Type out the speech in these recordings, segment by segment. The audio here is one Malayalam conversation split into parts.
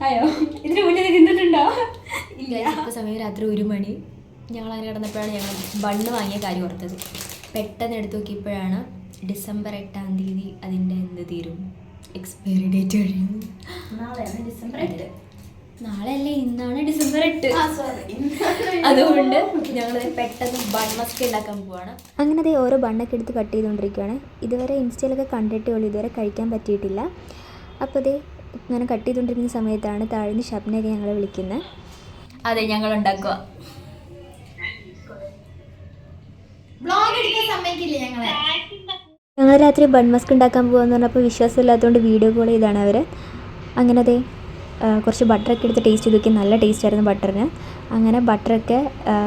അയ്യോ ഇതിന് മുന്നേ തിന്നിട്ടുണ്ടോ? ഇല്ല. ഇപ്പോൾ സമയം രാത്രി 1 മണി. ഞങ്ങൾ അങ്ങനെ കിടന്നപ്പോഴാണ് ഞങ്ങൾ ബണ്ണ് വാങ്ങിയ കാര്യം ഓർത്തത്. പെട്ടെന്ന് എടുത്ത് നോക്കിയപ്പോഴാണ് ഡിസംബർ 8-ാം തീയതി അതിൻ്റെ എന്ത് തീരും, എക്സ്പയറി ഡേറ്റ് കഴിയും. നാളെയാണ് ഡിസംബർ 8. നാളെ അല്ലേ, ഇന്നാണ് ഡിസംബർ 8. അതുകൊണ്ട് ഞങ്ങൾ പെട്ടെന്ന് ബൺ മസ്ക് ഉണ്ടാക്കാൻ പോവാണ്. അങ്ങനെ അതേ ഓരോ ബണ്ണൊക്കെ എടുത്ത് കട്ട് ചെയ്തുകൊണ്ടിരിക്കുകയാണ്. ഇതുവരെ ഇൻസ്റ്റയിലൊക്കെ കണ്ടിട്ടേ ഉള്ളൂ, ഇതുവരെ കഴിക്കാൻ പറ്റിയിട്ടില്ല. അപ്പോൾ അതേ ഇങ്ങനെ കട്ട് ചെയ്തുകൊണ്ടിരിക്കുന്ന സമയത്താണ് താഴ്ന്ന് ഷബ്നയൊക്കെ ഞങ്ങളെ വിളിക്കുന്നത്. അതെ, ഞങ്ങൾ ഉണ്ടാക്കുക. ഞങ്ങൾ രാത്രി ബൺ മസ്ക് ഉണ്ടാക്കാൻ പോകാമെന്ന് പറഞ്ഞപ്പോൾ വിശ്വാസമില്ലാത്തതുകൊണ്ട് വീഡിയോ കോൾ ചെയ്താണ് അവർ. അങ്ങനെ അതേ കുറച്ച് ബട്ടറൊക്കെ എടുത്ത് ടേസ്റ്റ് ചെയ്ത് നോക്കി. നല്ല ടേസ്റ്റ് ആയിരുന്നു ബട്ടറിന്. അങ്ങനെ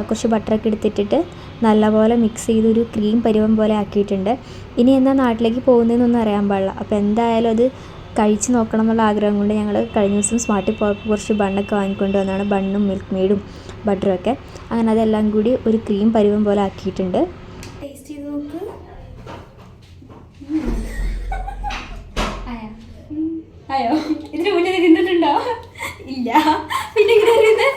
കുറച്ച് ബട്ടറൊക്കെ എടുത്തിട്ടിട്ട് നല്ലപോലെ മിക്സ് ചെയ്ത് ഒരു ക്രീം പരുവം പോലെ ആക്കിയിട്ടുണ്ട്. ഇനി എന്നാൽ നാട്ടിലേക്ക് പോകുന്നതെന്നൊന്നും അറിയാൻ പാടില്ല. അപ്പോൾ എന്തായാലും അത് കഴിച്ച് നോക്കണം എന്നുള്ള ആഗ്രഹം കൊണ്ട് ഞങ്ങൾ കഴിഞ്ഞ ദിവസം സ്മാർട്ടിൽ പോയപ്പോൾ കുറച്ച് ബണ്ണൊക്കെ വാങ്ങിക്കൊണ്ട് വന്നതാണ്. ബണ്ണും മിൽക്ക് മെയ്ഡും ബട്ടറും ഒക്കെ. അങ്ങനെ അതെല്ലാം കൂടി ഒരു ക്രീം പരുവം പോലെ ആക്കിയിട്ടുണ്ട്. ടേസ്റ്റ് ചെയ്ത് നോക്ക്. അയ്യോ ഇതിന് മുന്നേ തിന്നിട്ടുണ്ടോ? ഇല്ല. പിന്നെ എങ്ങനെ?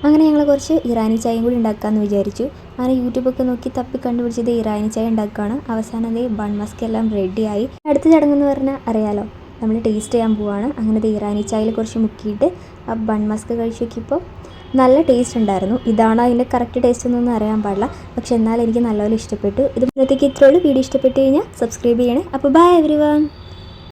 അങ്ങനെ ഞങ്ങൾ കുറച്ച് ഇറാനി ചായയും കൂടി ഉണ്ടാക്കാമെന്ന് വിചാരിച്ചു. അങ്ങനെ യൂട്യൂബൊക്കെ നോക്കി തപ്പി കണ്ടുപിടിച്ചത് ഇറാനി ചായ ഉണ്ടാക്കുകയാണ്. അവസാനം അതേ ബൺ മസ്ക് എല്ലാം റെഡിയായി. അടുത്ത ചടങ്ങെന്ന് പറഞ്ഞാൽ അറിയാലോ, നമ്മൾ ടേസ്റ്റ് ചെയ്യാൻ പോവാണ്. അങ്ങനെ ഇറാനി ചായയിൽ കുറച്ച് മുക്കിയിട്ട് ആ ബൺ മസ്ക് കഴിച്ച് നോക്കിയപ്പോൾ നല്ല ടേസ്റ്റ് ഉണ്ടായിരുന്നു. ഇതാണ് അതിൻ്റെ കറക്റ്റ് ടേസ്റ്റ് എന്നൊന്നും അറിയാൻ പാടില്ല, പക്ഷെ എന്നാൽ എനിക്ക് നല്ലപോലെ ഇഷ്ടപ്പെട്ടു. ഇത് ഇന്നത്തേക്ക് ഇത്രയുള്ളൂ. വീഡിയോ ഇഷ്ടപ്പെട്ട് കഴിഞ്ഞാൽ സബ്സ്ക്രൈബ് ചെയ്യണേ. അപ്പോൾ ബൈ എവരിവൺ.